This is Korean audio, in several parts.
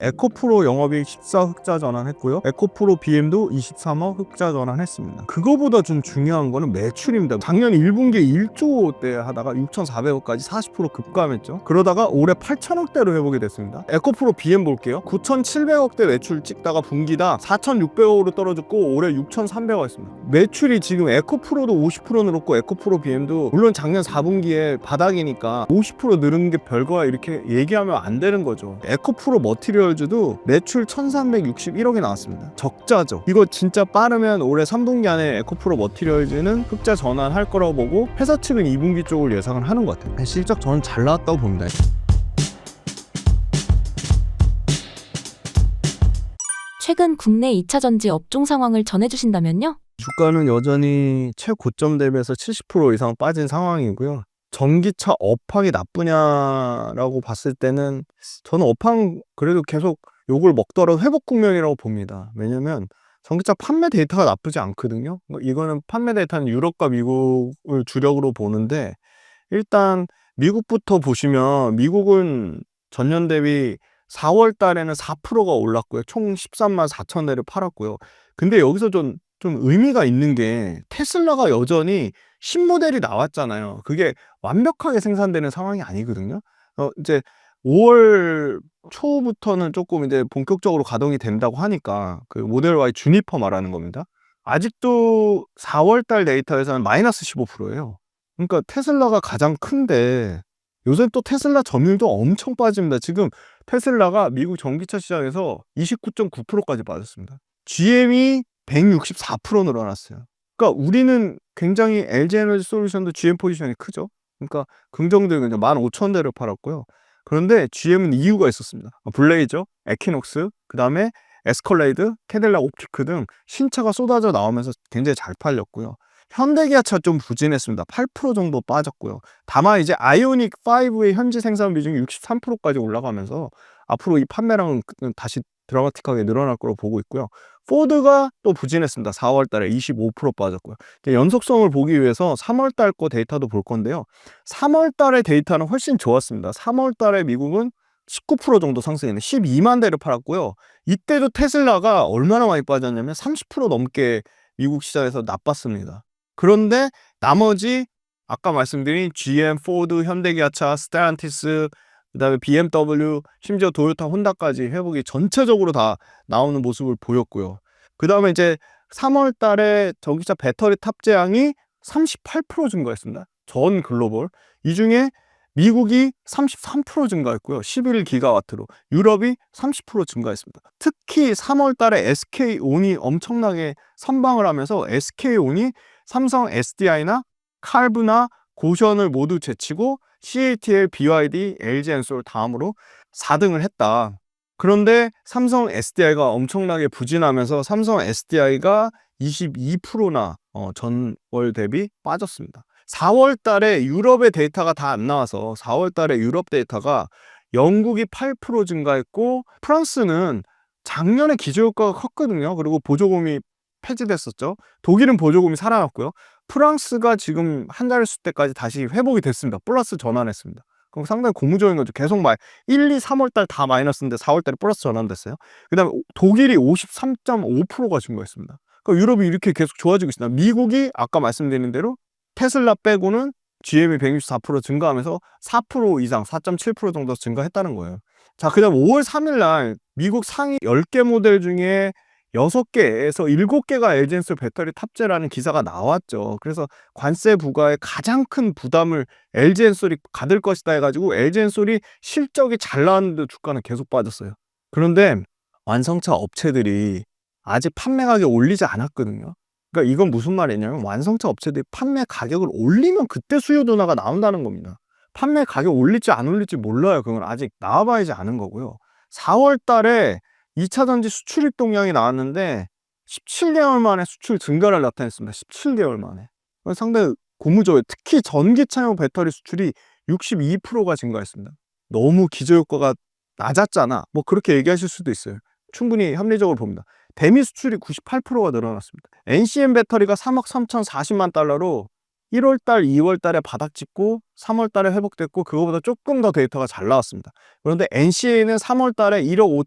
에코프로 영업이익 14 흑자 전환했고요. 에코프로 BM도 23억 흑자 전환했습니다. 그거보다 좀 중요한 거는 매출입니다. 작년 1분기에 1조대 하다가 6,400억까지 40% 급감했죠. 그러다가 올해 8천억대로 회복이 됐습니다. 에코프로 BM 볼게요. 9,700억대 매출 찍다가 분기다 4,600억으로 떨어졌고 올해 6,300억 했습니다. 매출이 지금 에코프로도 50% 늘었고 에코프로 BM도 물론 작년 4분기에 바닥이니까 50% 늘은 게 별거야 이렇게 얘기하면 안 되는 거죠. 에코프로 머티리얼 도 매출 1361억이 나왔습니다. 적자죠. 이거 진짜 빠르면 올해 3분기 안에 에코프로 머티리얼즈는 흑자 전환할 거라고 보고 회사 측은 2분기 쪽을 예상을 하는 것 같아요. 실적 저는 잘 나왔다고 봅니다. 최근 국내 2차 전지 업종 상황을 전해주신다면요? 주가는 여전히 최고점 대비해서 70% 이상 빠진 상황이고요. 전기차 업황이 나쁘냐라고 봤을 때는 저는 업황 그래도 계속 욕을 먹더라도 회복 국면이라고 봅니다. 왜냐면 전기차 판매 데이터가 나쁘지 않거든요. 이거는 판매 데이터는 유럽과 미국을 주력으로 보는데 일단 미국부터 보시면 미국은 전년 대비 4월 달에는 4%가 올랐고요. 총 13만 4천 대를 팔았고요. 근데 여기서 좀 의미가 있는 게 테슬라가 여전히 신모델이 나왔잖아요. 그게 완벽하게 생산되는 상황이 아니거든요. 이제 5월 초부터는 조금 이제 본격적으로 가동이 된다고 하니까 그 모델 Y 주니퍼 말하는 겁니다. 아직도 4월 달 데이터에서는 마이너스 15%예요. 그러니까 테슬라가 가장 큰데 요새 또 테슬라 점유율도 엄청 빠집니다. 지금 테슬라가 미국 전기차 시장에서 29.9%까지 빠졌습니다. GM이 164% 늘어났어요. 그러니까 우리는 굉장히 LG에너지 솔루션도 GM 포지션이 크죠. 그러니까 긍정적인 15,000대를 팔았고요. 그런데 GM은 이유가 있었습니다. 블레이저, 에퀴녹스, 그 다음에 에스컬레이드, 캐딜락 옵티크 등 신차가 쏟아져 나오면서 굉장히 잘 팔렸고요. 현대기아차 좀 부진했습니다. 8% 정도 빠졌고요. 다만 이제 아이오닉 5의 현지 생산 비중이 63%까지 올라가면서 앞으로 이 판매량은 다시 드라마틱하게 늘어날 거로 보고 있고요. 포드가 또 부진했습니다. 4월 달에 25% 빠졌고요. 연속성을 보기 위해서 3월 달 거 데이터도 볼 건데요. 3월 달의 데이터는 훨씬 좋았습니다. 3월 달에 미국은 19% 정도 상승했는데 12만 대를 팔았고요. 이때도 테슬라가 얼마나 많이 빠졌냐면 30% 넘게 미국 시장에서 나빴습니다. 그런데 나머지 아까 말씀드린 GM, 포드, 현대기아차, 스텔란티스, 그다음에 BMW, 심지어 도요타, 혼다까지 회복이 전체적으로 다 나오는 모습을 보였고요. 그다음에 이제 3월 달에 전기차 배터리 탑재량이 38% 증가했습니다. 전 글로벌. 이 중에 미국이 33% 증가했고요. 11기가와트로. 유럽이 30% 증가했습니다. 특히 3월 달에 SK온이 엄청나게 선방을 하면서 SK온이 삼성 SDI나 칼브나 고션을 모두 제치고 CATL, BYD, LG엔솔 다음으로 4등을 했다. 그런데 삼성 SDI가 엄청나게 부진하면서 삼성 SDI가 22%나 전월 대비 빠졌습니다. 4월 달에 유럽의 데이터가 다 안 나와서 4월 달에 유럽 데이터가 영국이 8% 증가했고 프랑스는 작년에 기저효과가 컸거든요. 그리고 보조금이 폐지됐었죠. 독일은 보조금이 살아났고요. 프랑스가 지금 한 자릿수 때까지 다시 회복이 됐습니다. 플러스 전환했습니다. 그럼 상당히 고무적인 거죠. 계속 1, 2, 3월 달 다 마이너스인데 4월 달에 플러스 전환됐어요. 그 다음에 독일이 53.5%가 증가했습니다. 그러니까 유럽이 이렇게 계속 좋아지고 있습니다. 미국이 아까 말씀드린 대로 테슬라 빼고는 GM이 164% 증가하면서 4% 이상, 4.7% 정도 증가했다는 거예요. 자, 그 다음 5월 3일 날 미국 상위 10개 모델 중에 6개에서 7개가 LG엔솔 배터리 탑재라는 기사가 나왔죠. 그래서 관세 부과에 가장 큰 부담을 LG엔솔이 받을 것이다 해가지고 LG엔솔이 실적이 잘 나왔는데 주가는 계속 빠졌어요. 그런데 완성차 업체들이 아직 판매 가격 올리지 않았거든요. 그러니까 이건 무슨 말이냐면 완성차 업체들이 판매 가격을 올리면 그때 수요 둔화가 나온다는 겁니다. 판매 가격 올릴지 안 올릴지 몰라요. 그건 아직 나와봐야지 아는 거고요. 4월 달에 2차 전지 수출입 동향이 나왔는데 17개월 만에 수출 증가를 나타냈습니다. 17개월 만에. 상당히 고무적이에요. 특히 전기차용 배터리 수출이 62%가 증가했습니다. 너무 기저효과가 낮았잖아. 뭐 그렇게 얘기하실 수도 있어요. 충분히 합리적으로 봅니다. 대미 수출이 98%가 늘어났습니다. NCM 배터리가 3억 3,040만 달러로 1월 달, 2월 달에 바닥 찍고 3월 달에 회복됐고 그거보다 조금 더 데이터가 잘 나왔습니다. 그런데 NCA는 3월 달에 1억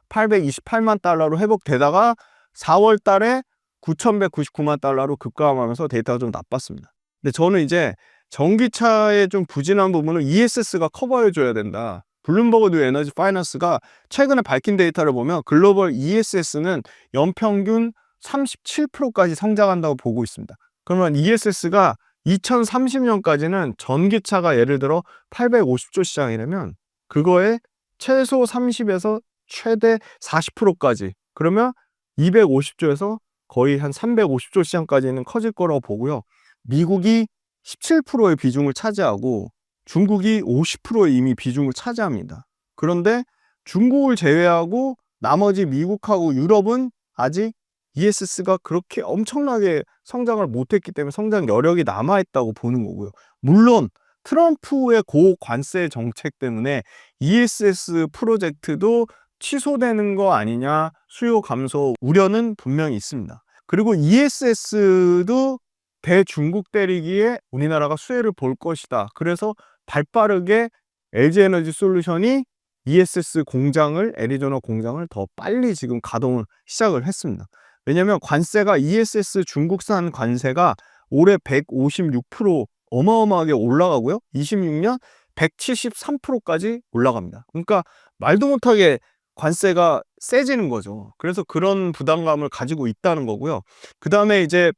5,828만 달러로 회복되다가 4월 달에 9,199만 달러로 급감하면서 데이터가 좀 나빴습니다. 근데 저는 이제 전기차의 좀 부진한 부분을 ESS가 커버해 줘야 된다. 블룸버그 뉴 에너지 파이낸스가 최근에 밝힌 데이터를 보면 글로벌 ESS는 연평균 37%까지 성장한다고 보고 있습니다. 그러면 ESS가 2030년까지는 전기차가 예를 들어 850조 시장이라면 그거에 최소 30에서 최대 40%까지, 그러면 250조에서 거의 한 350조 시장까지는 커질 거라고 보고요. 미국이 17%의 비중을 차지하고 중국이 50%의 이미 비중을 차지합니다. 그런데 중국을 제외하고 나머지 미국하고 유럽은 아직 ESS가 그렇게 엄청나게 성장을 못했기 때문에 성장 여력이 남아있다고 보는 거고요. 물론 트럼프의 고관세 정책 때문에 ESS 프로젝트도 취소되는 거 아니냐, 수요 감소 우려는 분명히 있습니다. 그리고 ESS도 대중국 때리기에 우리나라가 수혜를 볼 것이다. 그래서 발빠르게 LG에너지 솔루션이 ESS 공장을, 애리조나 공장을 더 빨리 지금 가동을 시작을 했습니다. 왜냐하면 관세가, ESS 중국산 관세가 올해 156% 어마어마하게 올라가고요. 26년 173%까지 올라갑니다. 그러니까 말도 못하게 관세가 세지는 거죠. 그래서 그런 부담감을 가지고 있다는 거고요. 그 다음에 이제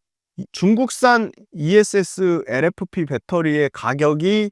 중국산 ESS LFP 배터리의 가격이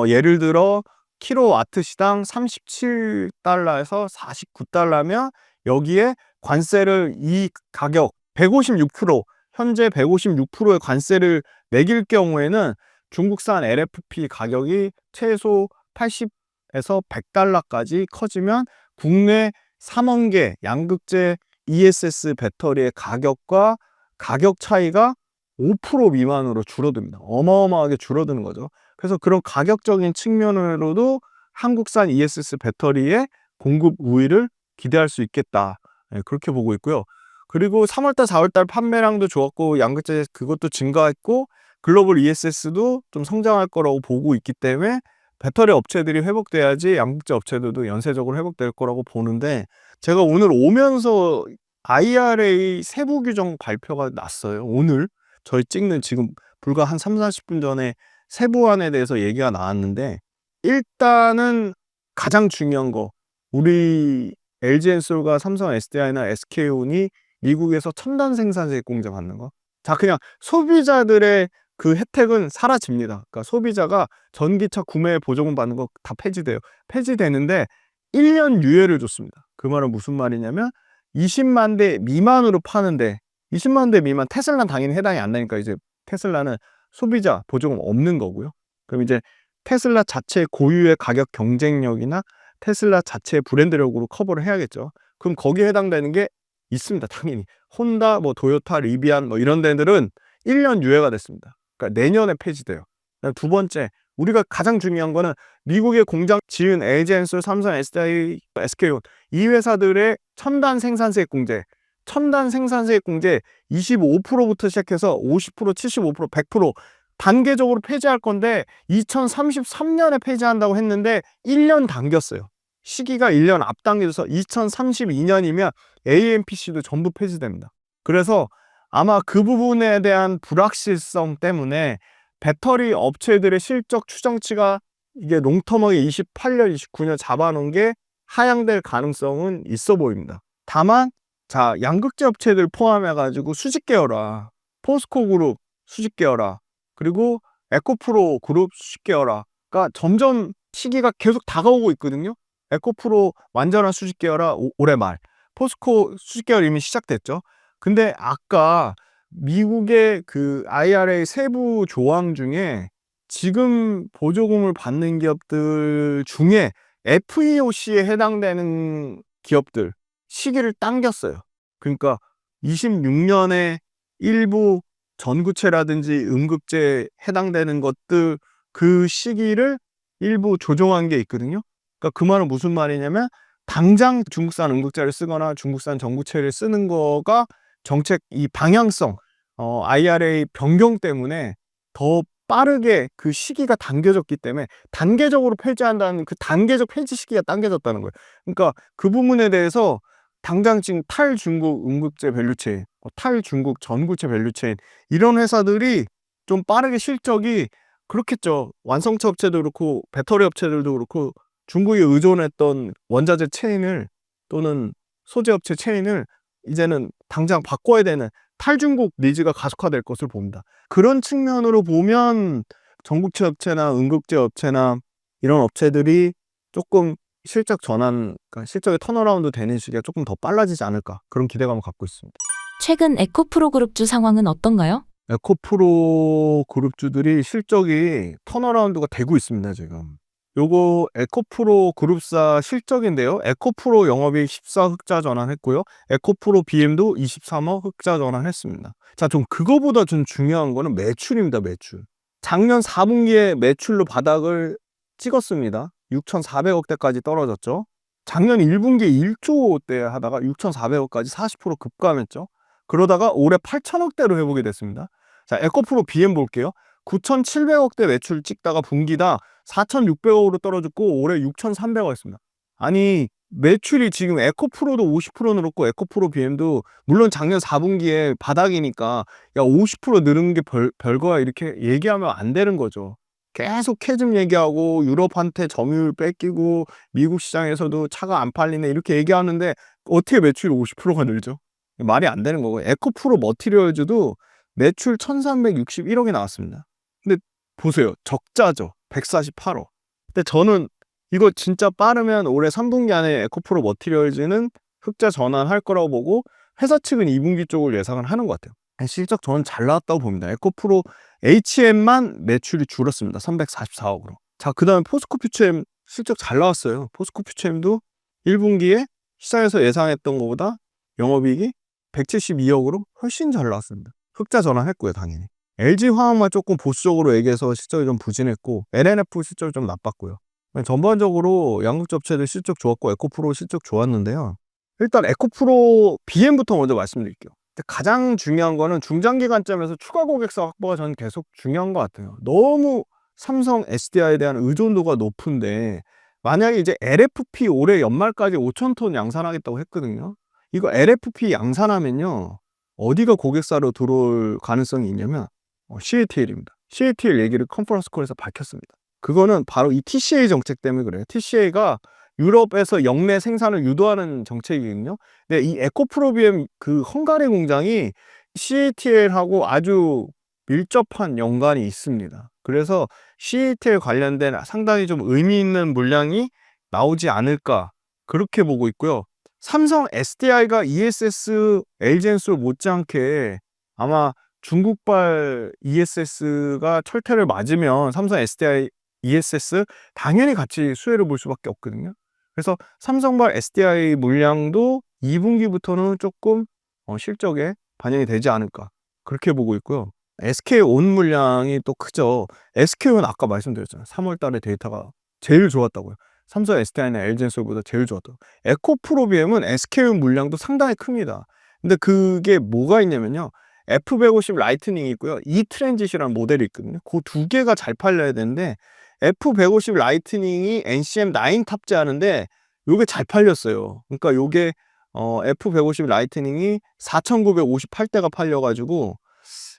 예를 들어 킬로와트 시당 37달러에서 49달러면 여기에 관세를, 이 가격 156%, 현재 156%의 관세를 매길 경우에는 중국산 LFP 가격이 최소 80에서 100달러까지 커지면 국내 3원 개 양극재 ESS 배터리의 가격과 가격 차이가 5% 미만으로 줄어듭니다. 어마어마하게 줄어드는 거죠. 그래서 그런 가격적인 측면으로도 한국산 ESS 배터리의 공급 우위를 기대할 수 있겠다. 그렇게 보고 있고요. 그리고 3월달, 4월달 판매량도 좋았고 양극재 그것도 증가했고 글로벌 ESS도 좀 성장할 거라고 보고 있기 때문에 배터리 업체들이 회복돼야지 양극재 업체들도 연쇄적으로 회복될 거라고 보는데, 제가 오늘 오면서 IRA 세부 규정 발표가 났어요. 오늘 저희 찍는 지금 불과 한 3, 40분 전에 세부안에 대해서 얘기가 나왔는데, 일단은 가장 중요한 거, 우리 LG엔솔과 삼성 SDI나 SK온이 미국에서 첨단 생산세 공제 받는 거. 자, 그냥 소비자들의 그 혜택은 사라집니다. 그러니까 소비자가 전기차 구매 보조금 받는 거 다 폐지돼요. 폐지되는데 1년 유예를 줬습니다. 그 말은 무슨 말이냐면 20만 대 미만으로 파는데, 20만 대 미만, 테슬라는 당연히 해당이 안 되니까 이제 테슬라는 소비자 보조금 없는 거고요. 그럼 이제 테슬라 자체 고유의 가격 경쟁력이나 테슬라 자체의 브랜드력으로 커버를 해야겠죠. 그럼 거기에 해당되는 게 있습니다. 당연히 혼다, 뭐 도요타, 리비안 뭐 이런 데들은 1년 유예가 됐습니다. 그러니까 내년에 폐지돼요. 두 번째, 우리가 가장 중요한 거는 미국의 공장 지은 LG엔솔, 삼성, SDI, SK온 이 회사들의 첨단 생산세 공제, 첨단 생산세 공제 25%부터 시작해서 50%, 75%, 100% 단계적으로 폐지할 건데 2033년에 폐지한다고 했는데 1년 당겼어요. 시기가 1년 앞당겨져서 2032년이면 AMPC도 전부 폐지됩니다. 그래서 아마 그 부분에 대한 불확실성 때문에 배터리 업체들의 실적 추정치가 이게 롱텀하게 28년, 29년 잡아놓은 게 하향될 가능성은 있어 보입니다. 다만 자, 양극재 업체들 포함해가지고 수직 계열화, 포스코 그룹 수직 계열화, 그리고 에코프로 그룹 수직 계열화가 점점 시기가 계속 다가오고 있거든요. 에코프로 완전한 수직 계열화 올해 말, 포스코 수직 계열 이미 시작됐죠. 근데 아까 미국의 그 IRA 세부 조항 중에 지금 보조금을 받는 기업들 중에 FEOC에 해당되는 기업들 시기를 당겼어요. 그러니까 26년에 일부 전구체라든지 음극재에 해당되는 것들 그 시기를 일부 조정한 게 있거든요. 그러니까 그 말은 무슨 말이냐면 당장 중국산 음극재를 쓰거나 중국산 전구체를 쓰는 거가 정책 이 방향성 IRA 변경 때문에 더 빠르게 그 시기가 당겨졌기 때문에 단계적으로 폐지한다는 그 단계적 폐지 시기가 당겨졌다는 거예요. 그러니까 그 부분에 대해서 당장 지금 탈중국 응급제 밸류체인, 탈중국 전구체 밸류체인 이런 회사들이 좀 빠르게 실적이 그렇겠죠. 완성차 업체도 그렇고 배터리 업체들도 그렇고 중국에 의존했던 원자재 체인을 또는 소재 업체 체인을 이제는 당장 바꿔야 되는 탈중국 니즈가 가속화될 것을 봅니다. 그런 측면으로 보면 전구체 업체나 응급제 업체나 이런 업체들이 조금 실적 전환, 그러니까 실적의 턴어라운드 되는 시기가 조금 더 빨라지지 않을까 그런 기대감을 갖고 있습니다. 최근 에코프로 그룹주 상황은 어떤가요? 에코프로 그룹주들이 실적이 턴어라운드가 되고 있습니다, 지금. 요거 에코프로 그룹사 실적인데요. 에코프로 영업이익 14 흑자 전환했고요. 에코프로 BM도 23억 흑자 전환했습니다. 자, 좀 그거보다 좀 중요한 거는 매출입니다, 매출. 작년 4분기에 매출로 바닥을 찍었습니다. 6,400억대까지 떨어졌죠. 작년 1분기에 1조대 하다가 6,400억까지 40% 급감했죠. 그러다가 올해 8천억대로 회복이 됐습니다. 자, 에코프로 BM 볼게요. 9,700억대 매출 찍다가 분기다 4,600억으로 떨어졌고 올해 6,300억이었습니다. 아니 매출이 지금 에코프로도 50% 늘었고 에코프로 BM도 물론 작년 4분기에 바닥이니까 야 50% 늘은 게 별거야 이렇게 얘기하면 안 되는 거죠. 계속 캐즘 얘기하고 유럽한테 점유율 뺏기고 미국 시장에서도 차가 안 팔리네 이렇게 얘기하는데 어떻게 매출이 50%가 늘죠? 말이 안 되는 거고 에코프로 머티리얼즈도 매출 1361억이 나왔습니다. 근데 보세요. 적자죠. 148억. 근데 저는 이거 진짜 빠르면 올해 3분기 안에 에코프로 머티리얼즈는 흑자 전환할 거라고 보고 회사 측은 2분기 쪽을 예상을 하는 것 같아요. 실적 저는 잘 나왔다고 봅니다. 에코프로 HM만 매출이 줄었습니다. 344억으로. 자, 그 다음에 포스코 퓨처엠 실적 잘 나왔어요. 포스코 퓨처엠도 1분기에 시장에서 예상했던 것보다 영업이익이 172억으로 훨씬 잘 나왔습니다. 흑자 전환했고요, 당연히. LG화학만 조금 보수적으로 얘기해서 실적이 좀 부진했고 LNF 실적이 좀 나빴고요. 전반적으로 양극재 업체들 실적 좋았고 에코프로 실적 좋았는데요. 일단 에코프로 BM부터 먼저 말씀드릴게요. 가장 중요한 거는 중장기 관점에서 추가 고객사 확보가 저는 계속 중요한 것 같아요. 너무 삼성 SDI에 대한 의존도가 높은데 만약에 이제 LFP 올해 연말까지 5,000톤 양산하겠다고 했거든요. 이거 LFP 양산하면요. 어디가 고객사로 들어올 가능성이 있냐면 CATL입니다. CATL 얘기를 컨퍼런스 콜에서 밝혔습니다. 그거는 바로 이 TCA 정책 때문에 그래요. TCA가 유럽에서 역내 생산을 유도하는 정책이거든요. 근데 이 에코프로비엠 그 헝가리 공장이 CATL하고 아주 밀접한 연관이 있습니다. 그래서 CATL 관련된 상당히 좀 의미 있는 물량이 나오지 않을까 그렇게 보고 있고요. 삼성 SDI가 ESS LG엔솔 못지않게 아마 중국발 ESS가 철퇴를 맞으면 삼성 SDI ESS 당연히 같이 수혜를 볼 수밖에 없거든요. 그래서 삼성발 SDI 물량도 2분기부터는 조금 실적에 반영이 되지 않을까 그렇게 보고 있고요. SK온 물량이 또 크죠. SK온 아까 말씀드렸잖아요. 3월 달에 데이터가 제일 좋았다고요. 삼성 SDI나 LG엔솔보다 제일 좋았다고. 에코프로비엠은 SK온 물량도 상당히 큽니다. 근데 그게 뭐가 있냐면요. F150 라이트닝이 있고요. E 트랜짓이라는 모델이 있거든요. 그 두 개가 잘 팔려야 되는데 F150 라이트닝이 NCM9 탑재하는데 요게 잘 팔렸어요. 그러니까 요게 F150 라이트닝이 4,958대가 팔려가지고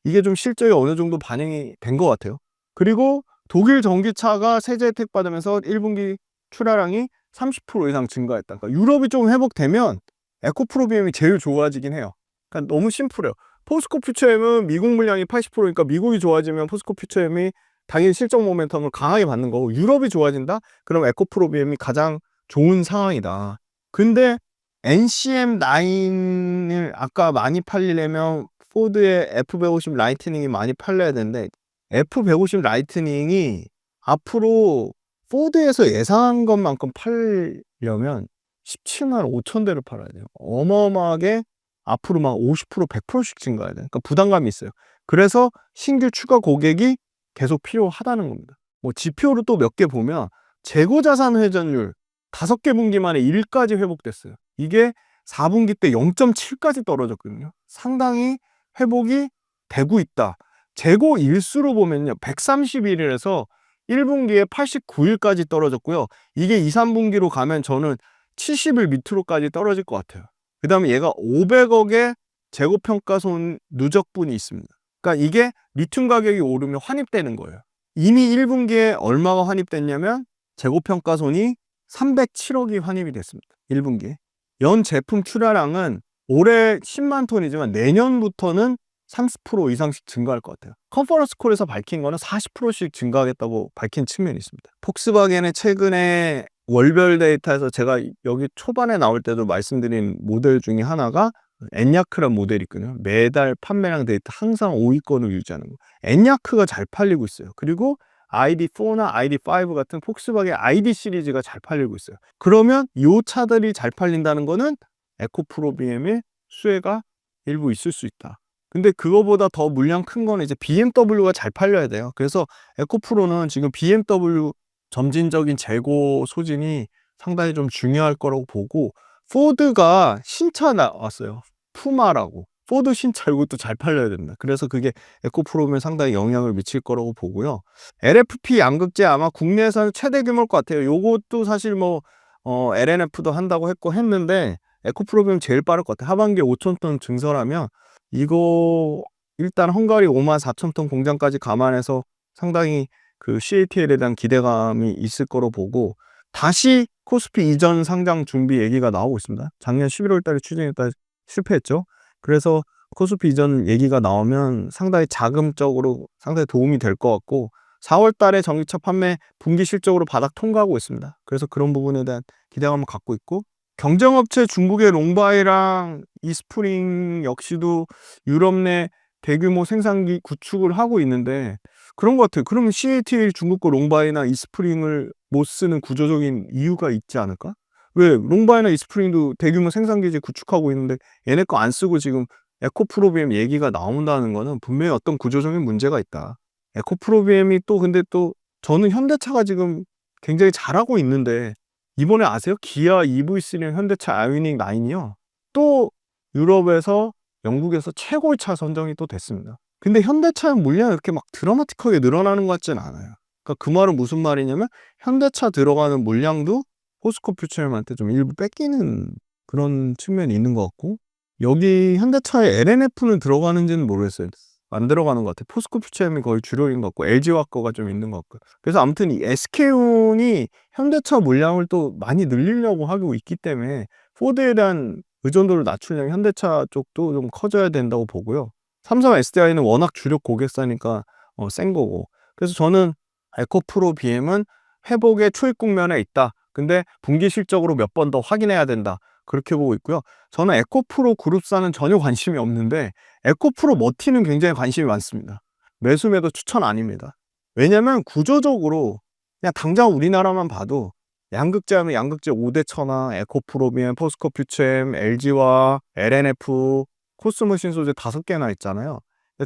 이게 좀 실적이 어느 정도 반영이 된 것 같아요. 그리고 독일 전기차가 세제 혜택 받으면서 1분기 출하량이 30% 이상 증가했다. 그러니까 유럽이 좀 회복되면 에코프로비엠이 제일 좋아지긴 해요. 그러니까 너무 심플해요. 포스코 퓨처엠은 미국 물량이 80%니까 미국이 좋아지면 포스코 퓨처엠이 당연히 실적 모멘텀을 강하게 받는 거고 유럽이 좋아진다? 그럼 에코프로비엠이 가장 좋은 상황이다. 근데 NCM9을 아까 많이 팔리려면 포드의 F150 라이트닝이 많이 팔려야 되는데 F150 라이트닝이 앞으로 포드에서 예상한 것만큼 팔려면 17만 5천 대를 팔아야 돼요. 어마어마하게 앞으로 막 50% 100%씩 증가해야 돼요. 그러니까 부담감이 있어요. 그래서 신규 추가 고객이 계속 필요하다는 겁니다. 뭐 지표로 또 몇 개 보면 재고 자산 회전율 5개 분기 만에 1까지 회복됐어요. 이게 4분기 때 0.7까지 떨어졌거든요. 상당히 회복이 되고 있다. 재고 일수로 보면요. 131일에서 1분기에 89일까지 떨어졌고요. 이게 2, 3분기로 가면 저는 70일 밑으로까지 떨어질 것 같아요. 그 다음에 얘가 500억의 재고평가손 누적분이 있습니다. 그러니까 이게 리튬 가격이 오르면 환입되는 거예요. 이미 1분기에 얼마가 환입됐냐면 재고평가손이 307억이 환입이 됐습니다. 1분기에. 연 제품 출하량은 올해 10만 톤이지만 내년부터는 30% 이상씩 증가할 것 같아요. 컨퍼런스 콜에서 밝힌 거는 40%씩 증가하겠다고 밝힌 측면이 있습니다. 폭스바겐의 최근에 월별 데이터에서 제가 여기 초반에 나올 때도 말씀드린 모델 중에 하나가 엔야크란 모델이 있거든요. 매달 판매량 데이터 항상 5위권을 유지하는 거. 엔야크가 잘 팔리고 있어요. 그리고 ID4나 ID5 같은 폭스바겐 ID 시리즈가 잘 팔리고 있어요. 그러면 이 차들이 잘 팔린다는 거는 에코프로 BM의 수혜가 일부 있을 수 있다. 근데 그거보다 더 물량 큰 거는 이제 BMW가 잘 팔려야 돼요. 그래서 에코프로는 지금 BMW 점진적인 재고 소진이 상당히 좀 중요할 거라고 보고, 포드가 신차 나왔어요. 푸마라고. 포드 신차, 이것도 잘 팔려야 된다. 그래서 그게 에코프로면 상당히 영향을 미칠 거라고 보고요. LFP 양극재 아마 국내에서는 최대 규모일 것 같아요. 요것도 사실 뭐 LNF도 한다고 했는데 에코프로면 제일 빠를 것 같아요. 하반기에 5,000톤 증설하면 이거 일단 헝가리 54,000톤 공장까지 감안해서 상당히 그 CATL에 대한 기대감이 있을 거로 보고, 다시 코스피 이전 상장 준비 얘기가 나오고 있습니다. 작년 11월 달에 추진했다 실패했죠. 그래서 코스피 이전 얘기가 나오면 상당히 자금적으로 상당히 도움이 될 것 같고, 4월 달에 전기차 판매 분기 실적으로 바닥 통과하고 있습니다. 그래서 그런 부분에 대한 기대감을 갖고 있고, 경쟁업체 중국의 롱바이랑 이스프링 역시도 유럽 내 대규모 생산기 구축을 하고 있는데 그런 것 같아요. 그러면 CATL 중국 거 롱바이나 이스프링을 못 쓰는 구조적인 이유가 있지 않을까? 왜 롱바이나 이스프링도 대규모 생산기지 구축하고 있는데 얘네 거 안 쓰고 지금 에코프로비엠 얘기가 나온다는 거는 분명히 어떤 구조적인 문제가 있다. 에코프로비엠이 또 근데 또 저는 현대차가 지금 굉장히 잘하고 있는데, 이번에 아세요? 기아 EV3는 현대차 아이오닉 9이요. 또 유럽에서 영국에서 최고의 차 선정이 또 됐습니다. 근데 현대차의 물량이 이렇게 막 드라마틱하게 늘어나는 것 같지는 않아요. 그러니까 그 말은 무슨 말이냐면 현대차 들어가는 물량도 포스코 퓨처엠한테 좀 일부 뺏기는 그런 측면이 있는 것 같고, 여기 현대차에 LNF는 들어가는지는 모르겠어요. 안 들어가는 것 같아요. 포스코 퓨처엠이 거의 주력인 것 같고 LG와 거가 좀 있는 것 같고요. 그래서 아무튼 이 SK온이 현대차 물량을 또 많이 늘리려고 하고 있기 때문에 포드에 대한 의존도를 낮추려면 현대차 쪽도 좀 커져야 된다고 보고요. 삼성 SDI는 워낙 주력 고객사니까 센 거고. 그래서 저는 에코프로 BM은 회복의 초입 국면에 있다. 근데 분기 실적으로 몇 번 더 확인해야 된다. 그렇게 보고 있고요. 저는 에코프로 그룹사는 전혀 관심이 없는데 에코프로 머티는 굉장히 관심이 많습니다. 매수매도 추천 아닙니다. 왜냐면 구조적으로 그냥 당장 우리나라만 봐도 양극재 하면 양극재 5대 천하, 에코프로 BM, 포스코 퓨처엠, LG와 LNF, 코스모 신소재 5개나 있잖아요.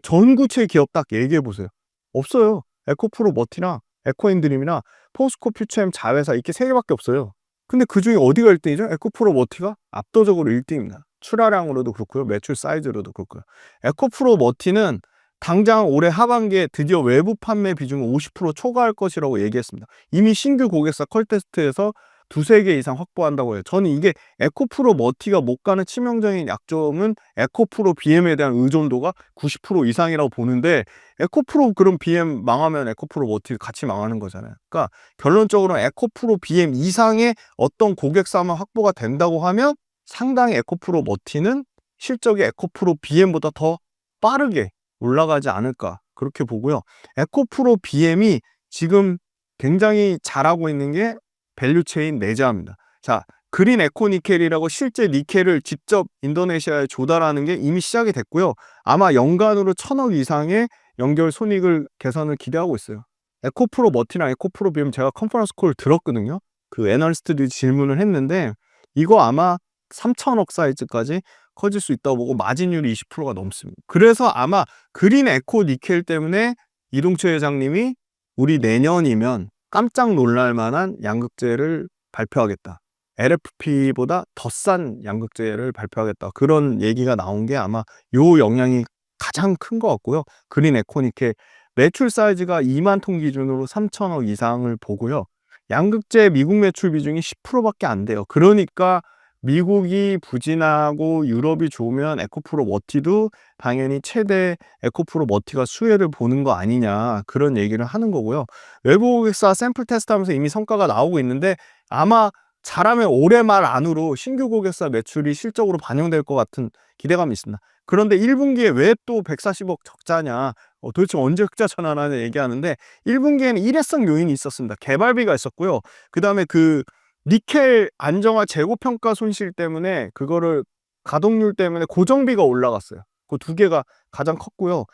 전구체 기업 딱 얘기해 보세요. 없어요. 에코프로 머티나 에코인드림이나 포스코 퓨처엠 자회사 이렇게 3개밖에 없어요. 근데 그 중에 어디가 1등이죠? 에코프로 머티가 압도적으로 1등입니다. 출하량으로도 그렇고요. 매출 사이즈로도 그렇고요. 에코프로 머티는 당장 올해 하반기에 드디어 외부 판매 비중을 50% 초과할 것이라고 얘기했습니다. 이미 신규 고객사 컬테스트에서 2-3개 이상 확보한다고 해요. 저는 이게 에코프로 머티가 못 가는 치명적인 약점은 에코프로 BM에 대한 의존도가 90% 이상이라고 보는데, 에코프로 그럼 BM 망하면 에코프로 머티 같이 망하는 거잖아요. 그러니까 결론적으로 에코프로 BM 이상의 어떤 고객사만 확보가 된다고 하면 상당히 에코프로 머티는 실적이 에코프로 BM보다 더 빠르게 올라가지 않을까 그렇게 보고요. 에코프로 BM이 지금 굉장히 잘하고 있는 게 밸류체인 내재화입니다. 자, 그린 에코니켈이라고 실제 니켈을 직접 인도네시아에 조달하는 게 이미 시작이 됐고요. 아마 연간으로 1,000억 이상의 연결 손익을 개선을 기대하고 있어요. 에코프로 머티나 에코프로 BM 제가 컨퍼런스 콜 들었거든요. 그 애널리스트들이 질문을 했는데 이거 아마 3,000억 사이즈까지 커질 수 있다고 보고 마진율이 20%가 넘습니다. 그래서 아마 그린 에코 니켈 때문에 이동철 회장님이 우리 내년이면 깜짝 놀랄 만한 양극재를 발표하겠다. LFP보다 더 싼 양극재를 발표하겠다. 그런 얘기가 나온 게 아마 요 영향이 가장 큰 것 같고요. 그린 에코닉의 매출 사이즈가 2만 톤 기준으로 3천억 이상을 보고요. 양극재 미국 매출 비중이 10%밖에 안 돼요. 그러니까 미국이 부진하고 유럽이 좋으면 에코프로 머티도 당연히 최대 에코프로 머티가 수혜를 보는 거 아니냐, 그런 얘기를 하는 거고요. 외부 고객사 샘플 테스트하면서 이미 성과가 나오고 있는데 아마 잘하면 올해 말 안으로 신규 고객사 매출이 실적으로 반영될 것 같은 기대감이 있습니다. 그런데 1분기에 왜 또 140억 적자냐, 도대체 언제 흑자 전환하냐 얘기하는데 1분기에는 일회성 요인이 있었습니다. 개발비가 있었고요. 그 다음에 그 니켈 안정화 재고 평가 손실 때문에, 그거를 가동률 때문에 고정비가 올라갔어요. 그 두 개가 가장 컸고요.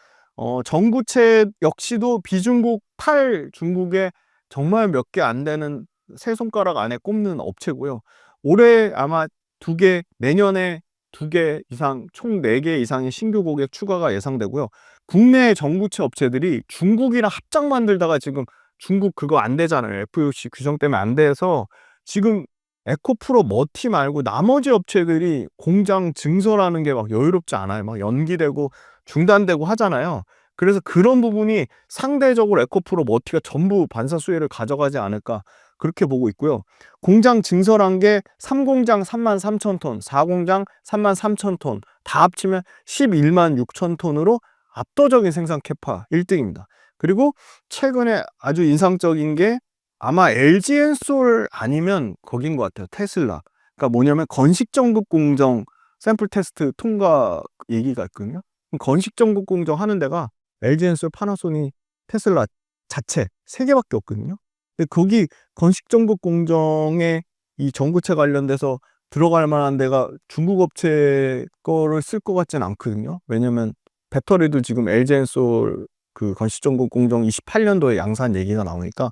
전구체 역시도 비중국 8 중국에 정말 몇 개 안 되는, 세 손가락 안에 꼽는 업체고요. 올해 아마 2개, 내년에 2개 이상, 총 4개 이상의 신규 고객 추가가 예상되고요. 국내 전구체 업체들이 중국이랑 합작 만들다가 지금 중국 그거 안 되잖아요. FEOC 규정 때문에 안 돼서 지금 에코프로 머티 말고 나머지 업체들이 공장 증설하는 게 막 여유롭지 않아요. 막 연기되고 중단되고 하잖아요. 그래서 그런 부분이 상대적으로 에코프로 머티가 전부 반사 수혜를 가져가지 않을까, 그렇게 보고 있고요. 공장 증설한 게 3공장 33,000톤, 4공장 33,000톤, 다 합치면 11만 6천 톤으로 압도적인 생산 캐파 1등입니다. 그리고 최근에 아주 인상적인 게 아마 LG엔솔 아니면 거긴 것 같아요. 테슬라. 그러니까 뭐냐면 건식 전국 공정 샘플 테스트 통과 얘기가 있거든요. 건식 전국 공정 하는 데가 LG엔솔, 파나소닉, 테슬라 자체 3개밖에 없거든요. 근데 거기 건식 전국 공정에 이 전구체 관련돼서 들어갈 만한 데가 중국 업체 거를 쓸 것 같진 않거든요. 왜냐면 배터리도 지금 LG엔솔 그 건식 전국 공정 28년도에 양산 얘기가 나오니까,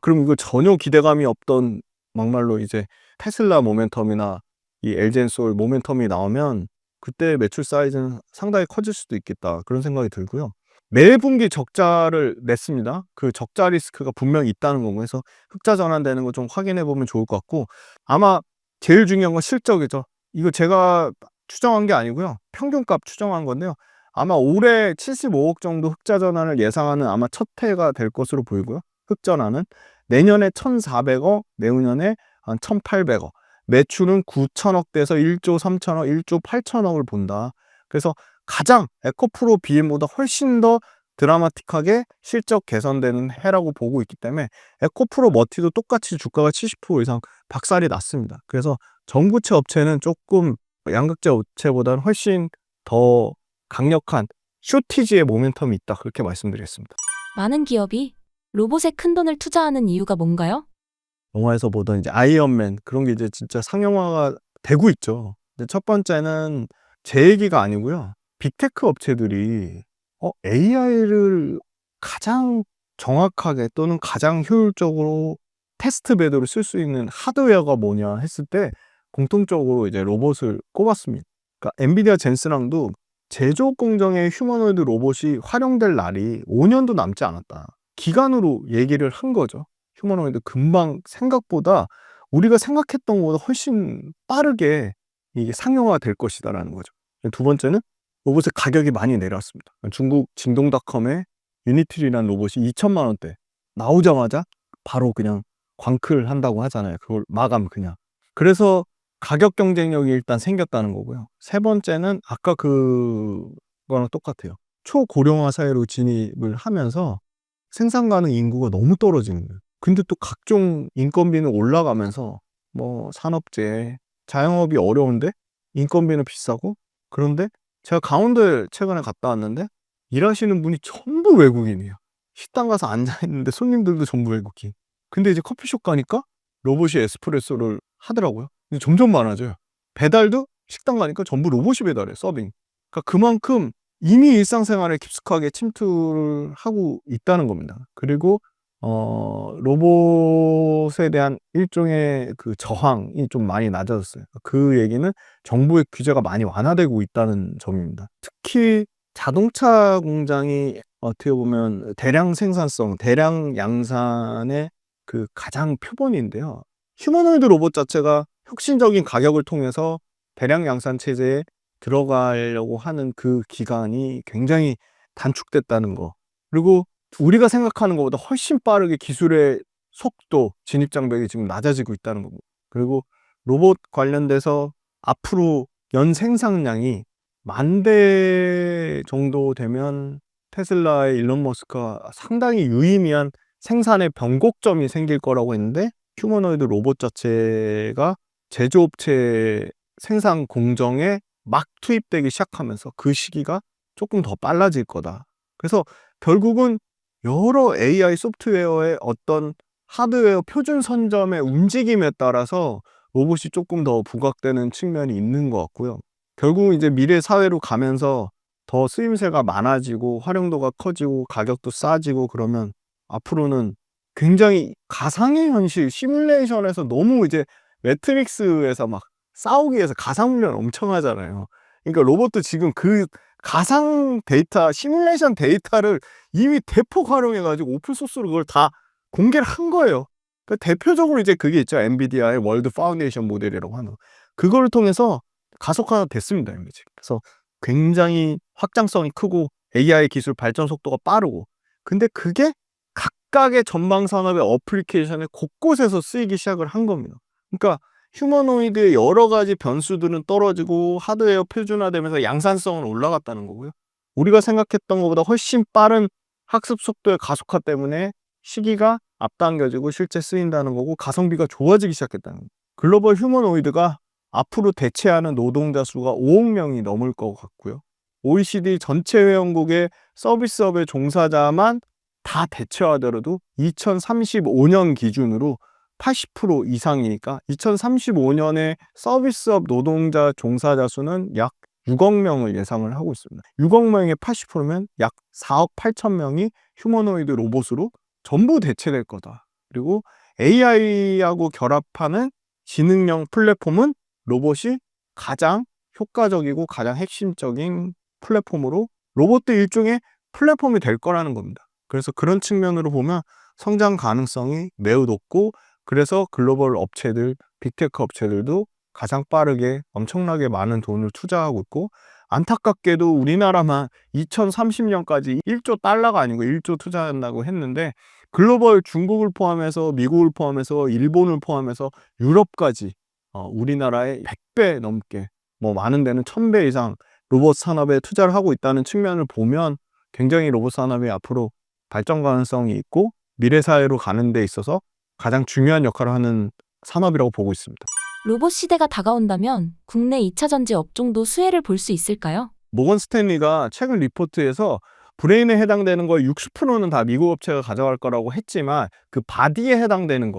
그럼 이거 전혀 기대감이 없던, 막말로 이제 테슬라 모멘텀이나 이 LG엔솔 모멘텀이 나오면 그때 매출 사이즈는 상당히 커질 수도 있겠다, 그런 생각이 들고요. 매 분기 적자를 냈습니다. 그 적자 리스크가 분명히 있다는 거고 해서 흑자 전환되는 거 좀 확인해 보면 좋을 것 같고, 아마 제일 중요한 건 실적이죠. 이거 제가 추정한 게 아니고요. 평균값 추정한 건데요. 아마 올해 75억 정도 흑자 전환을 예상하는 아마 첫 해가 될 것으로 보이고요. 흑전환은 내년에 1,400억, 내후년에 한 1,800억. 매출은 9천억대에서 1조 3천억, 1조 8천억을 본다. 그래서 가장 에코프로 BM보다 훨씬 더 드라마틱하게 실적 개선되는 해라고 보고 있기 때문에 에코프로 머티도 똑같이 주가가 70% 이상 박살이 났습니다. 그래서 전구체 업체는 조금 양극재 업체보다는 훨씬 더 강력한 쇼티지의 모멘텀이 있다, 그렇게 말씀드리겠습니다. 많은 기업이 로봇에 큰 돈을 투자하는 이유가 뭔가요? 영화에서 보던 이제 아이언맨, 그런 게 이제 진짜 상용화가 되고 있죠. 근데 첫 번째는 제 얘기가 아니고요. 빅테크 업체들이 AI를 가장 정확하게 또는 가장 효율적으로 테스트 베드로 쓸 수 있는 하드웨어가 뭐냐 했을 때 공통적으로 이제 로봇을 꼽았습니다. 그러니까 엔비디아 젠슨랑도 제조업 공정에 휴머노이드 로봇이 활용될 날이 5년도 남지 않았다, 기간으로 얘기를 한 거죠. 휴머노이드 금방, 생각보다 우리가 생각했던 것보다 훨씬 빠르게 이게 상용화가 될 것이다라는 거죠. 두 번째는 로봇의 가격이 많이 내려왔습니다. 중국 징동닷컴의 유니트리라는 로봇이 2천만 원대 나오자마자 바로 그냥 광클 한다고 하잖아요. 그걸 마감 그냥. 그래서 가격 경쟁력이 일단 생겼다는 거고요. 세 번째는 아까 그거랑 똑같아요. 초고령화 사회로 진입을 하면서 생산 가능 인구가 너무 떨어지는 거예요. 근데 또 각종 인건비는 올라가면서 뭐 산업재해, 자영업이 어려운데 인건비는 비싸고, 그런데 제가 강원도에 최근에 갔다 왔는데 일하시는 분이 전부 외국인이에요. 식당 가서 앉아있는데 손님들도 전부 외국인. 근데 이제 커피숍 가니까 로봇이 에스프레소를 하더라고요. 근데 점점 많아져요. 배달도 식당 가니까 전부 로봇이 배달해, 서빙. 그러니까 그만큼 이미 일상생활에 깊숙하게 침투를 하고 있다는 겁니다. 그리고 로봇에 대한 일종의 그 저항이 좀 많이 낮아졌어요. 그 얘기는 정부의 규제가 많이 완화되고 있다는 점입니다. 특히 자동차 공장이 어떻게 보면 대량 생산성, 대량 양산의 그 가장 표본인데요. 휴머노이드 로봇 자체가 혁신적인 가격을 통해서 대량 양산 체제에 들어가려고 하는 그 기간이 굉장히 단축됐다는 거. 그리고 우리가 생각하는 것보다 훨씬 빠르게 기술의 속도, 진입 장벽이 지금 낮아지고 있다는 거고. 그리고 로봇 관련돼서 앞으로 연 생산량이 10,000대 정도 되면 테슬라의 일론 머스크가 상당히 유의미한 생산의 변곡점이 생길 거라고 했는데, 휴머노이드 로봇 자체가 제조업체 생산 공정에 막 투입되기 시작하면서 그 시기가 조금 더 빨라질 거다. 그래서 결국은 여러 AI 소프트웨어의 어떤 하드웨어 표준 선점의 움직임에 따라서 로봇이 조금 더 부각되는 측면이 있는 것 같고요. 결국은 이제 미래 사회로 가면서 더 쓰임새가 많아지고 활용도가 커지고 가격도 싸지고 그러면 앞으로는 굉장히 가상의 현실 시뮬레이션에서 너무 이제 매트릭스에서 막 싸우기 위해서 가상 훈련 엄청 하잖아요. 그러니까 로봇도 지금 그 가상 데이터, 시뮬레이션 데이터를 이미 대폭 활용해 가지고 오픈 소스로 그걸 다 공개를 한 거예요. 그러니까 대표적으로 이제 그게 있죠. 엔비디아의 월드 파운데이션 모델이라고 하는 그거를 통해서 가속화가 됐습니다, 이미 지금. 그래서 굉장히 확장성이 크고 AI 기술 발전 속도가 빠르고, 근데 그게 각각의 전방 산업의 어플리케이션에 곳곳에서 쓰이기 시작을 한 겁니다. 그러니까 휴머노이드의 여러 가지 변수들은 떨어지고 하드웨어 표준화되면서 양산성은 올라갔다는 거고요. 우리가 생각했던 것보다 훨씬 빠른 학습 속도의 가속화 때문에 시기가 앞당겨지고 실제 쓰인다는 거고, 가성비가 좋아지기 시작했다는 거예요. 글로벌 휴머노이드가 앞으로 대체하는 노동자 수가 5억 명이 넘을 것 같고요. OECD 전체 회원국의 서비스업의 종사자만 다 대체하더라도 2035년 기준으로 80% 이상이니까 2035년에 서비스업 노동자 종사자 수는 약 6억 명을 예상을 하고 있습니다. 6억 명의 80%면 약 4억 8천 명이 휴머노이드 로봇으로 전부 대체될 거다. 그리고 AI하고 결합하는 지능형 플랫폼은 로봇이 가장 효과적이고 가장 핵심적인 플랫폼으로, 로봇도 일종의 플랫폼이 될 거라는 겁니다. 그래서 그런 측면으로 보면 성장 가능성이 매우 높고, 그래서 글로벌 업체들, 빅테크 업체들도 가장 빠르게 엄청나게 많은 돈을 투자하고 있고, 안타깝게도 우리나라만 2030년까지 1조 달러가 아니고 1조 투자한다고 했는데, 글로벌 중국을 포함해서 미국을 포함해서 일본을 포함해서 유럽까지 우리나라의 100배 넘게, 뭐 많은 데는 1000배 이상 로봇 산업에 투자를 하고 있다는 측면을 보면 굉장히 로봇 산업이 앞으로 발전 가능성이 있고 미래 사회로 가는 데 있어서 가장 중요한 역할을 하는 산업이라고 보고 있습니다. 로봇 시대가 다가온다면 국내 2차 전지 업종도 수혜를 볼 수 있을까요? 모건 스탠리가 최근 리포트에서 브레인에 해당되는 거 60%는 다 미국 업체가 가져갈 거라고 했지만, 그 바디에 해당되는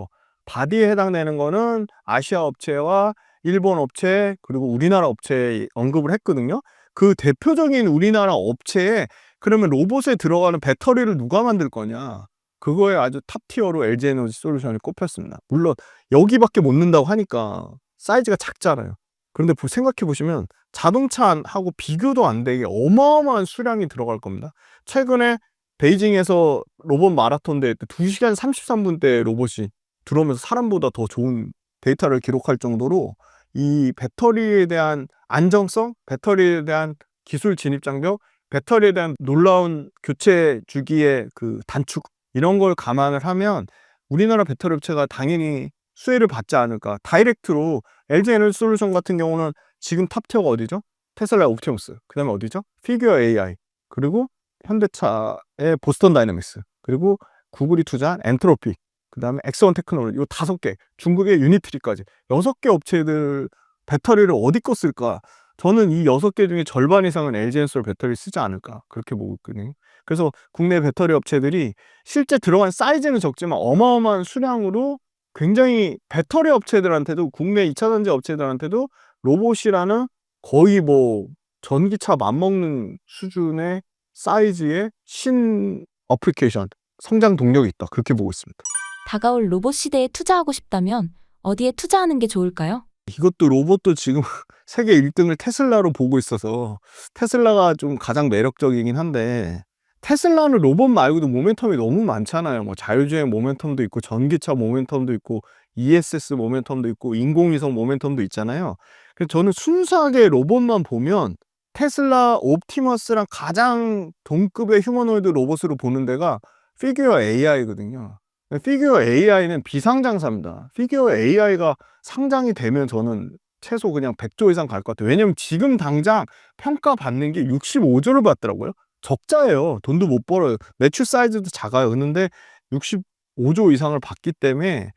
거는 아시아 업체와 일본 업체 그리고 우리나라 업체에 언급을 했거든요. 그 대표적인 우리나라 업체에 그러면 로봇에 들어가는 배터리를 누가 만들 거냐, 그거에 아주 탑티어로 LG에너지 솔루션이 꼽혔습니다. 물론 여기밖에 못 넣는다고 하니까 사이즈가 작잖아요. 그런데 생각해 보시면 자동차하고 비교도 안 되게 어마어마한 수량이 들어갈 겁니다. 최근에 베이징에서 로봇 마라톤 대회 때 2시간 33분대 로봇이 들어오면서 사람보다 더 좋은 데이터를 기록할 정도로 이 배터리에 대한 안정성, 배터리에 대한 기술 진입 장벽, 배터리에 대한 놀라운 교체 주기의 그 단축, 이런 걸 감안을 하면 우리나라 배터리 업체가 당연히 수혜를 받지 않을까. 다이렉트로 LG에너지 솔루션 같은 경우는 지금 탑티어가 어디죠? 테슬라 옵티머스, 그 다음에 어디죠? 피규어 AI, 그리고 현대차의 보스턴 다이내믹스, 그리고 구글이 투자한 엔트로피, 그 다음에 엑스원 테크놀로지, 이 5개, 중국의 유니트리까지 6개 업체들 배터리를 어디 거 쓸까? 저는 이 6개 중에 절반 이상은 LG엔솔 배터리 쓰지 않을까, 그렇게 보고 있거든요. 그래서 국내 배터리 업체들이 실제 들어간 사이즈는 적지만 어마어마한 수량으로 굉장히 배터리 업체들한테도, 국내 2차 전지 업체들한테도 로봇이라는 거의 뭐 전기차 맞먹는 수준의 사이즈의 신 어플리케이션, 성장 동력이 있다, 그렇게 보고 있습니다. 다가올 로봇 시대에 투자하고 싶다면 어디에 투자하는 게 좋을까요? 이것도 로봇도 지금 세계 1등을 테슬라로 보고 있어서 테슬라가 좀 가장 매력적이긴 한데, 테슬라는 로봇 말고도 모멘텀이 너무 많잖아요. 뭐 자율주행 모멘텀도 있고 전기차 모멘텀도 있고 ESS 모멘텀도 있고 인공위성 모멘텀도 있잖아요. 그래서 저는 순수하게 로봇만 보면 테슬라 옵티머스랑 가장 동급의 휴머노이드 로봇으로 보는 데가 피규어 AI거든요. 피규어 AI는 비상장사입니다. 피규어 AI가 상장이 되면 저는 최소 그냥 100조 이상 갈 것 같아요. 왜냐면 지금 당장 평가받는 게 65조를 받더라고요. 적자예요. 돈도 못 벌어요. 매출 사이즈도 작아요. 그런데 65조 이상을 받기 때문에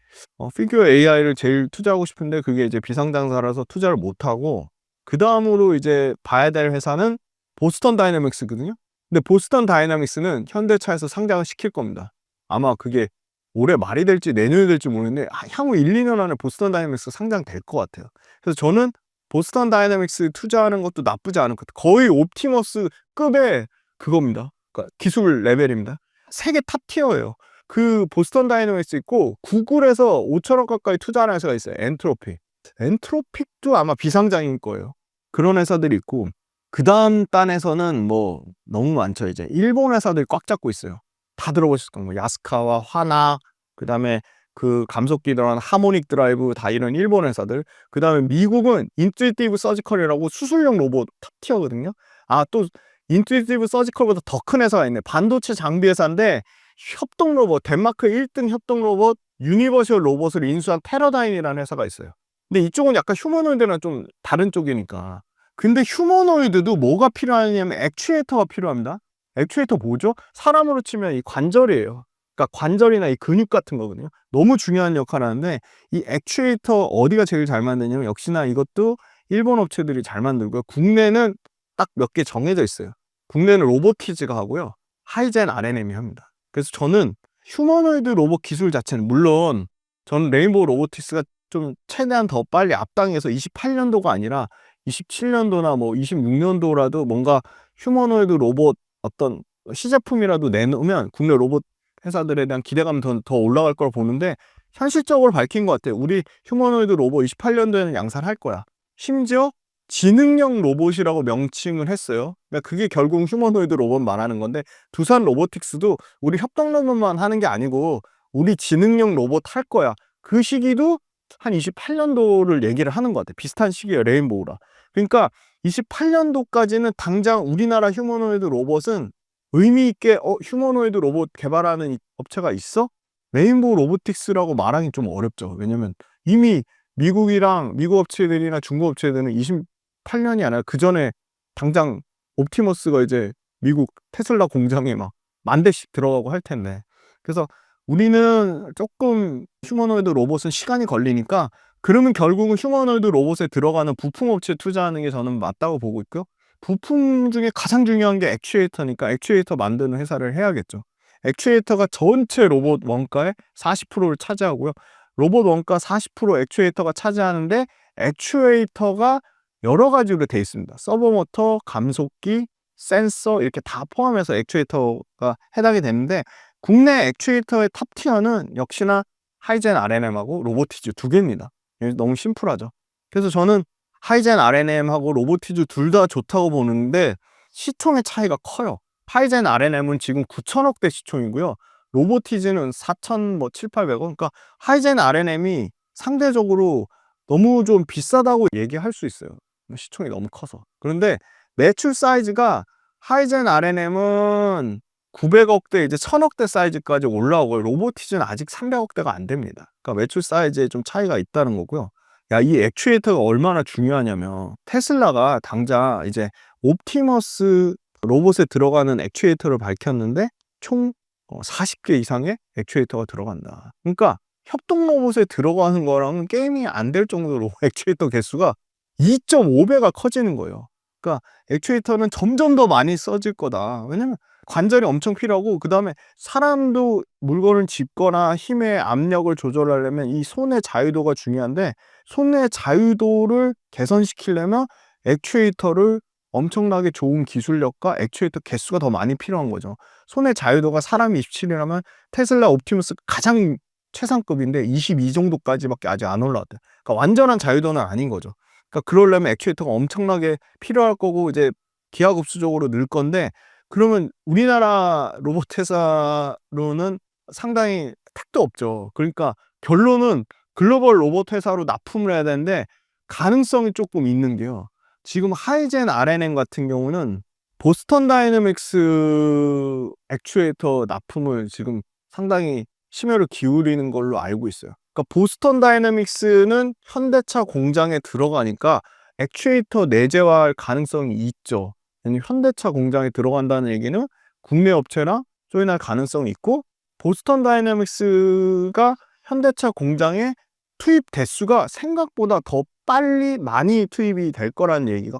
피규어 AI를 제일 투자하고 싶은데 그게 이제 비상장사라서 투자를 못 하고, 그 다음으로 이제 봐야 될 회사는 보스턴 다이내믹스거든요. 근데 보스턴 다이내믹스는 현대차에서 상장을 시킬 겁니다. 아마 그게 올해 말이 될지 내년이 될지 모르겠는데 향후 1, 2년 안에 보스턴 다이내믹스 상장될 것 같아요. 그래서 저는 보스턴 다이내믹스 투자하는 것도 나쁘지 않은 것 같아요. 거의 옵티머스급의 그겁니다. 그러니까 기술 레벨입니다. 세계 탑 티어예요. 그 보스턴 다이내믹스 있고 구글에서 5천억 가까이 투자하는 회사가 있어요. 엔트로픽. 엔트로픽도 아마 비상장인 거예요. 그런 회사들이 있고, 그 다음 단에서는 뭐 너무 많죠. 이제 일본 회사들이 꽉 잡고 있어요. 다 들어보셨을 거예요. 뭐 야스카와 화나, 그 다음에 그 감속기 들어간 하모닉 드라이브, 다 이런 일본 회사들. 그 다음에 미국은 인투이티브 서지컬이라고 수술용 로봇 탑 티어거든요. 또 인투이티브 서지컬보다 더 큰 회사가 있네. 반도체 장비 회사인데 협동 로봇, 덴마크 1등 협동 로봇 유니버셜 로봇을 인수한 테러다인이라는 회사가 있어요. 근데 이쪽은 약간 휴머노이드랑 좀 다른 쪽이니까. 근데 휴머노이드도 뭐가 필요하냐면 액추에이터가 필요합니다. 액추에이터 뭐죠? 사람으로 치면 이 관절이에요. 그러니까 관절이나 이 근육 같은 거거든요. 너무 중요한 역할을 하는데, 이 액추에이터 어디가 제일 잘 만드냐면 역시나 이것도 일본 업체들이 잘 만들고요. 국내는 딱 몇 개 정해져 있어요. 국내는 로보티즈가 하고요. 하이젠 R&M이 합니다. 그래서 저는 휴머노이드 로봇 기술 자체는, 물론 저는 레인보우 로보틱스가 좀 최대한 더 빨리 앞당해서 28년도가 아니라 27년도나 뭐 26년도라도 뭔가 휴머노이드 로봇 어떤 시제품이라도 내놓으면 국내 로봇 회사들에 대한 기대감이 더 올라갈 걸 보는데, 현실적으로 밝힌 것 같아요. 우리 휴머노이드 로봇 28년도에는 양산할 거야. 심지어 지능형 로봇이라고 명칭을 했어요. 그러니까 그게 결국 휴머노이드 로봇 말하는 건데, 두산 로보틱스도 우리 협동 로봇만 하는 게 아니고 우리 지능형 로봇 할 거야. 그 시기도 한 28년도를 얘기를 하는 것 같아요. 비슷한 시기에 레인보우라. 그러니까 28년도까지는 당장 우리나라 휴머노이드 로봇은 의미 있게 휴머노이드 로봇 개발하는 업체가 있어? 레인보우 로보틱스라고 말하기 좀 어렵죠. 왜냐면 이미 미국 업체들이나 중국 업체들은 28년이 아니라 그 전에 당장 옵티머스가 이제 미국 테슬라 공장에 막 10,000대씩 들어가고 할 텐데. 그래서 우리는 조금 휴머노이드 로봇은 시간이 걸리니까, 그러면 결국은 휴머노이드 로봇에 들어가는 부품 업체에 투자하는 게 저는 맞다고 보고 있고요. 부품 중에 가장 중요한 게 액추에이터니까 액추에이터 만드는 회사를 해야겠죠. 액추에이터가 전체 로봇 원가의 40%를 차지하고요. 로봇 원가 40% 액추에이터가 차지하는데, 액추에이터가 여러 가지로 되어 있습니다. 서버 모터, 감속기, 센서 이렇게 다 포함해서 액추에이터가 해당이 되는데, 국내 액추에이터의 탑 티어는 역시나 하이젠 R&M하고 로보티즈 두 개입니다. 너무 심플하죠. 그래서 저는 하이젠 R&M하고 로보티즈 둘 다 좋다고 보는데, 시총의 차이가 커요. 하이젠 R&M은 지금 9천억대 시총이고요. 로보티즈는 4,700억. 그러니까 하이젠 R&M이 상대적으로 너무 좀 비싸다고 얘기할 수 있어요. 시총이 너무 커서. 그런데 매출 사이즈가 하이젠 R&M은 900억대 이제 1,000억대 사이즈까지 올라오고, 로보티즈는 아직 300억대가 안 됩니다. 그러니까 매출 사이즈에 좀 차이가 있다는 거고요. 이 액추에이터가 얼마나 중요하냐면, 테슬라가 당장 이제 옵티머스 로봇에 들어가는 액추에이터를 밝혔는데 총 40개 이상의 액추에이터가 들어간다. 그러니까 협동 로봇에 들어가는 거랑은 게임이 안 될 정도로 액추에이터 개수가 2.5배가 커지는 거예요. 그러니까 액추에이터는 점점 더 많이 써질 거다. 왜냐면 관절이 엄청 필요하고, 그 다음에 사람도 물건을 짚거나 힘의 압력을 조절하려면 이 손의 자유도가 중요한데, 손의 자유도를 개선시키려면 액추에이터를 엄청나게 좋은 기술력과 액추에이터 개수가 더 많이 필요한 거죠. 손의 자유도가 사람이 27이라면 테슬라 옵티머스 가장 최상급인데 22 정도까지밖에 아직 안 올라왔대요. 그러니까 완전한 자유도는 아닌 거죠. 그러니까 그러려면 액추에이터가 엄청나게 필요할 거고, 이제 기하급수적으로 늘 건데, 그러면 우리나라 로봇 회사로는 상당히 택도 없죠. 그러니까 결론은 글로벌 로봇 회사로 납품을 해야 되는데 가능성이 조금 있는 게요. 지금 하이젠 RNM 같은 경우는 보스턴 다이내믹스 액추에이터 납품을 지금 상당히 심혈을 기울이는 걸로 알고 있어요. 그러니까 보스턴 다이내믹스는 현대차 공장에 들어가니까 액추에이터 내재화할 가능성이 있죠. 왜냐면 현대차 공장에 들어간다는 얘기는 국내 업체랑 조인할 가능성이 있고, 보스턴 다이내믹스가 현대차 공장에 투입 대수가 생각보다 더 빨리 많이 투입이 될 거라는 얘기가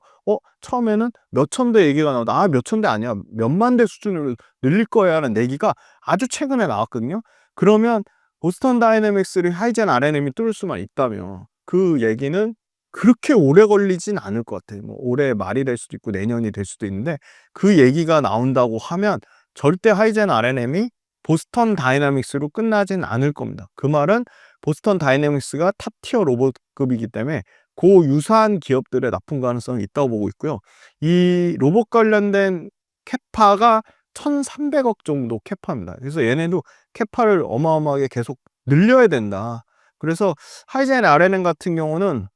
처음에는 몇천 대 얘기가 나오다 몇천 대 아니야 몇만 대 수준으로 늘릴 거야 라는 얘기가 아주 최근에 나왔거든요. 그러면 보스턴 다이내믹스를 하이젠 RNM이 뚫을 수만 있다면 그 얘기는 그렇게 오래 걸리진 않을 것 같아요. 뭐 올해 말이 될 수도 있고 내년이 될 수도 있는데, 그 얘기가 나온다고 하면 절대 하이젠 RNM이 보스턴 다이내믹스로 끝나진 않을 겁니다. 그 말은 보스턴 다이내믹스가 탑티어 로봇급이기 때문에 그 유사한 기업들의 납품 가능성이 있다고 보고 있고요. 이 로봇 관련된 캐파가 1,300억 정도 캐파입니다. 그래서 얘네도 캐파를 어마어마하게 계속 늘려야 된다. 그래서 하이젠 RNM 같은 경우는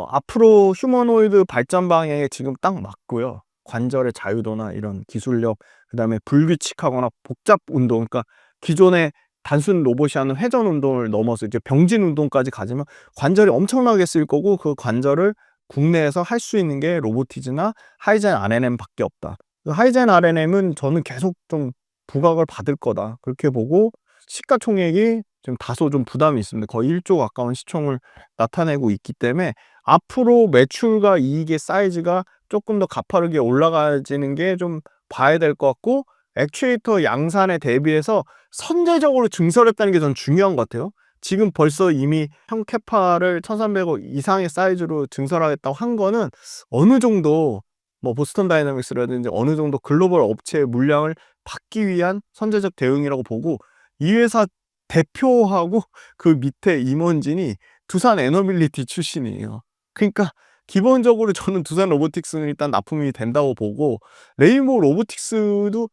앞으로 휴머노이드 발전 방향에 지금 딱 맞고요. 관절의 자유도나 이런 기술력, 그다음에 불규칙하거나 복잡 운동, 그러니까 기존의 단순 로봇이 하는 회전 운동을 넘어서 이제 병진 운동까지 가지면 관절이 엄청나게 쓸 거고, 그 관절을 국내에서 할 수 있는 게 로보티즈나 하이젠 RNM밖에 없다. 하이젠 RNM은 저는 계속 좀 부각을 받을 거다, 그렇게 보고, 시가총액이 지금 다소 좀 부담이 있습니다. 거의 1조 가까운 시총을 나타내고 있기 때문에 앞으로 매출과 이익의 사이즈가 조금 더 가파르게 올라가지는 게 좀 봐야 될 것 같고, 액추에이터 양산에 대비해서 선제적으로 증설했다는 게 전 중요한 것 같아요. 지금 벌써 이미 형 캐파를 1,300억 이상의 사이즈로 증설하겠다고 한 거는 어느 정도 뭐 보스턴 다이내믹스라든지 어느 정도 글로벌 업체의 물량을 받기 위한 선제적 대응이라고 보고, 이 회사 대표하고 그 밑에 임원진이 두산 에너빌리티 출신이에요. 그러니까 기본적으로 저는 두산 로보틱스는 일단 납품이 된다고 보고, 레인보우 로보틱스도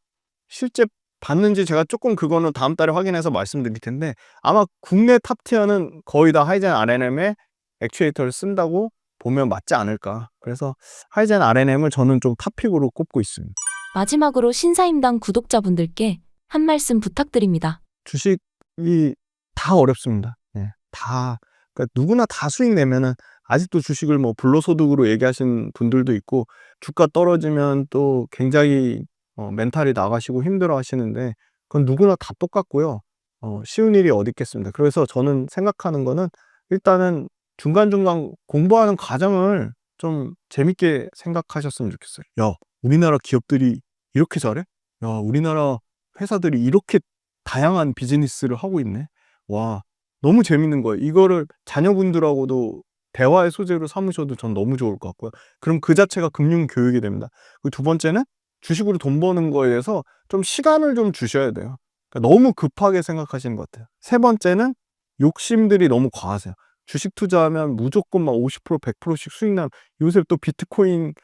실제 받는지 제가 조금 그거는 다음 달에 확인해서 말씀드릴 텐데, 아마 국내 탑티어는 거의 다 하이젠 RNM의 액추에이터를 쓴다고 보면 맞지 않을까. 그래서 하이젠 RNM을 저는 좀 탑픽으로 꼽고 있습니다. 마지막으로 신사임당 구독자분들께 한 말씀 부탁드립니다. 주식이 다 어렵습니다. 그러니까 누구나 다 수익 내면은, 아직도 주식을 뭐 불로소득으로 얘기하시는 분들도 있고, 주가 떨어지면 또 굉장히 멘탈이 나가시고 힘들어 하시는데, 그건 누구나 다 똑같고요. 쉬운 일이 어디 있겠습니다. 그래서 저는 생각하는 거는, 일단은 중간중간 공부하는 과정을 좀 재밌게 생각하셨으면 좋겠어요. 야, 우리나라 기업들이 이렇게 잘해? 야, 우리나라 회사들이 이렇게 다양한 비즈니스를 하고 있네. 와, 너무 재밌는 거예요. 이거를 자녀분들하고도 대화의 소재로 삼으셔도 전 너무 좋을 것 같고요. 그럼 그 자체가 금융 교육이 됩니다. 그리고 두 번째는 주식으로 돈 버는 거에 대해서 좀 시간을 좀 주셔야 돼요. 그러니까 너무 급하게 생각하시는 것 같아요. 세 번째는 욕심들이 너무 과하세요. 주식 투자하면 무조건 막 50%, 100%씩 수익 나면, 요새 또 비트코인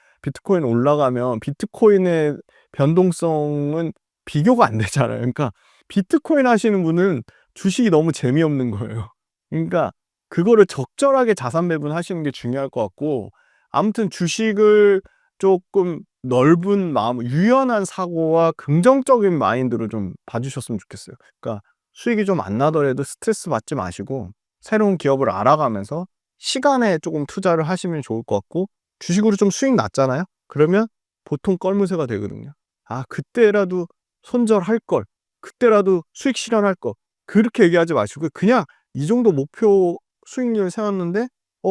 올라가면 비트코인의 변동성은 비교가 안 되잖아요. 그러니까 비트코인 하시는 분은 주식이 너무 재미없는 거예요. 그러니까 그거를 적절하게 자산 배분하시는 게 중요할 것 같고, 아무튼 주식을 조금 넓은 마음, 유연한 사고와 긍정적인 마인드로 좀 봐주셨으면 좋겠어요. 그러니까 수익이 좀 안 나더라도 스트레스 받지 마시고, 새로운 기업을 알아가면서 시간에 조금 투자를 하시면 좋을 것 같고, 주식으로 좀 수익 났잖아요? 그러면 보통 껄무새가 되거든요. 아, 그때라도 손절할 걸, 그때라도 수익 실현할 걸, 그렇게 얘기하지 마시고, 그냥 이 정도 목표 수익률 세웠는데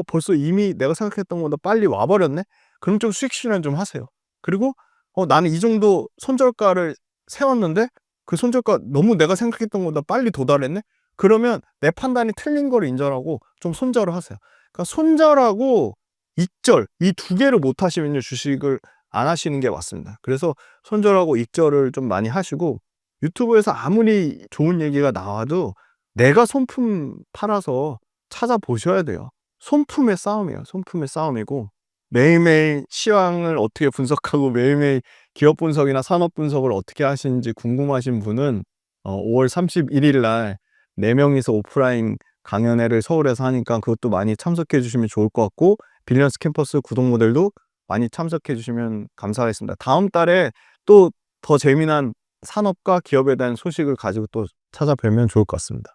벌써 이미 내가 생각했던 것보다 빨리 와버렸네? 그럼 좀 수익 실현 좀 하세요. 그리고 나는 이 정도 손절가를 세웠는데 그 손절가 너무 내가 생각했던 것보다 빨리 도달했네? 그러면 내 판단이 틀린 걸 인정하고 좀 손절을 하세요. 그러니까 손절하고 익절, 이 두 개를 못 하시면 주식을 안 하시는 게 맞습니다. 그래서 손절하고 익절을 좀 많이 하시고, 유튜브에서 아무리 좋은 얘기가 나와도 내가 손품 팔아서 찾아보셔야 돼요. 손품의 싸움이에요. 손품의 싸움이고, 매일매일 시황을 어떻게 분석하고 매일매일 기업 분석이나 산업 분석을 어떻게 하시는지 궁금하신 분은 5월 31일 날 4명이서 오프라인 강연회를 서울에서 하니까 그것도 많이 참석해 주시면 좋을 것 같고, 빌리언스 캠퍼스 구독 모델도 많이 참석해 주시면 감사하겠습니다. 다음 달에 또 더 재미난 산업과 기업에 대한 소식을 가지고 또 찾아뵈면 좋을 것 같습니다.